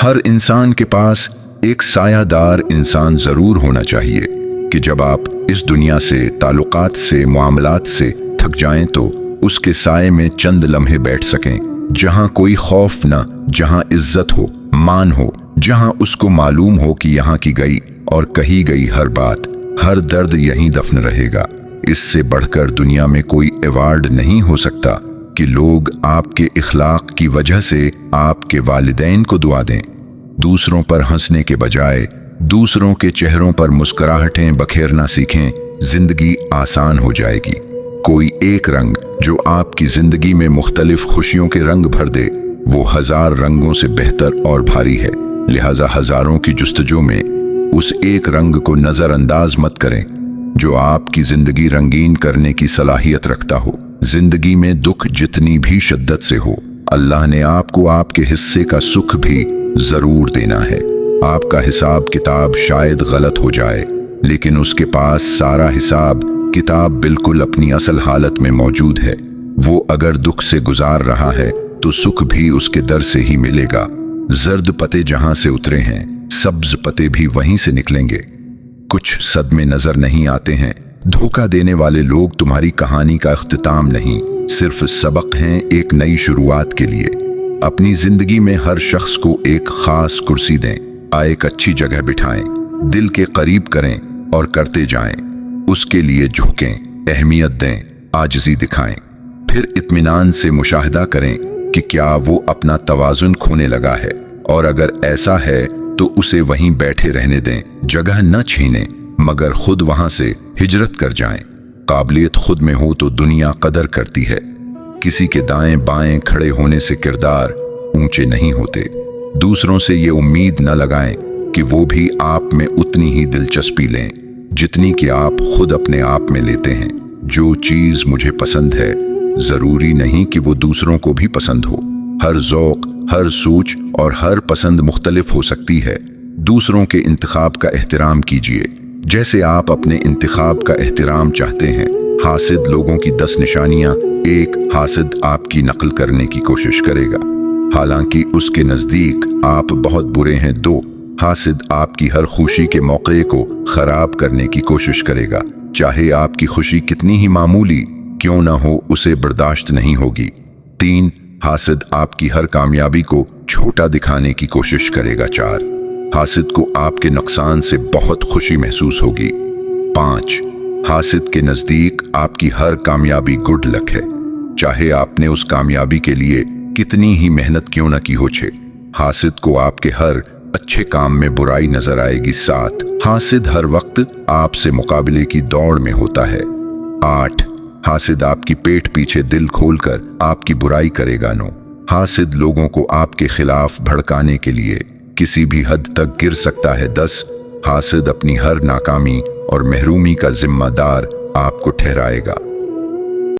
हर इंसान के पास एक सायादार इंसान जरूर होना चाहिए कि जब आप इस दुनिया से, ताल्लुकात से, मामलात से थक जाएं तो उसके साए में चंद लम्हे बैठ सकें, जहां कोई खौफ ना, जहां इज्जत हो, मान हो, जहां उसको मालूम हो कि यहाँ की गई और कही गई हर बात, हर दर्द यहीं दफन रहेगा। इससे बढ़कर दुनिया में कोई अवार्ड नहीं हो सकता कि लोग आपके इखलाक की वजह से आपके वालिदैन को दुआ दें। दूसरों पर हंसने के बजाय दूसरों के चेहरों पर मुस्कुराहटें बखेरना सीखें, जिंदगी आसान हो जाएगी। कोई एक रंग जो आपकी जिंदगी में मुख्तलिफ खुशियों के रंग भर दे, वो हजार रंगों से बेहतर और भारी है। लिहाजा हजारों की जुस्तजू में उस एक रंग को नजरअंदाज मत करें जो आपकी जिंदगी रंगीन करने की सलाहियत रखता हो। जिंदगी में दुख जितनी भी शिद्दत से हो, अल्लाह ने आपको आपके हिस्से का सुख भी जरूर देना है। आपका हिसाब किताब शायद गलत हो जाए, लेकिन उसके पास सारा हिसाब किताब बिल्कुल अपनी असल हालत में मौजूद है। वो अगर दुख से गुजार रहा है तो सुख भी उसके दर से ही मिलेगा। जर्द पत्ते जहां से उतरे हैं, सब्ज पत्ते भी वहीं से निकलेंगे। कुछ सदमे नजर नहीं आते हैं। धोखा देने वाले लोग तुम्हारी कहानी का इख्तिताम नहीं, सिर्फ सबक हैं एक नई शुरुआत के लिए। अपनी जिंदगी में हर शख्स को एक खास कुर्सी दें, एक अच्छी जगह बिठाएं, दिल के करीब करें और करते जाएं। उसके लिए झुकें, अहमियत दें, आजिज़ी दिखाएं। फिर इत्मीनान से मुशाहिदा करें कि क्या वो अपना तवाज़ुन खोने लगा है, और अगर ऐसा है तो उसे वहीं बैठे रहने दें। जगह न छीनें, मगर खुद वहां से हिजरत कर जाएं। काबिलियत खुद में हो तो दुनिया कदर करती है। किसी के दाएं बाएं खड़े होने से किरदार ऊंचे नहीं होते। दूसरों से ये उम्मीद न लगाएं कि वो भी आप में उतनी ही दिलचस्पी लें जितनी कि आप खुद अपने आप में लेते हैं। जो चीज मुझे पसंद है, जरूरी नहीं कि वो दूसरों को भी पसंद हो। हर ज़ौक़, हर सोच और हर पसंद मुख्तलिफ हो सकती है। दूसरों के इंतखाब का एहतराम कीजिए जैसे आप अपने इंतखाब का एहतराम चाहते हैं। हासिद लोगों की 10 निशानियां, एक हासिद आपकी नकल करने की कोशिश करेगा, हालांकि उसके नजदीक आप बहुत बुरे हैं। 2 हासिद आपकी हर खुशी के मौके को खराब करने की कोशिश करेगा, चाहे आपकी खुशी कितनी ही मामूली क्यों ना हो, उसे बर्दाश्त नहीं होगी। 3 हासिद आपकी हर कामयाबी को छोटा दिखाने की कोशिश करेगा। 4 हासिद को आपके नुकसान से बहुत खुशी महसूस होगी। 5 हासिद के नजदीक आपकी हर कामयाबी गुड लक है, चाहे आपने उस कामयाबी के लिए कितनी ही मेहनत क्यों न की हो। 6 हासिद को आपके हर अच्छे काम में बुराई नजर आएगी। 7 हासिद हर वक्त आपसे मुकाबले की दौड़ में होता है। 8 हासिद आपकी पेट पीछे दिल खोलकर आपकी बुराई करेगा। 9 हासिद लोगों को आपके खिलाफ भड़काने के लिए किसी भी हद तक गिर सकता है। 10 हासिद अपनी हर नाकामी और महरूमी का जिम्मेदार आपको ठहराएगा।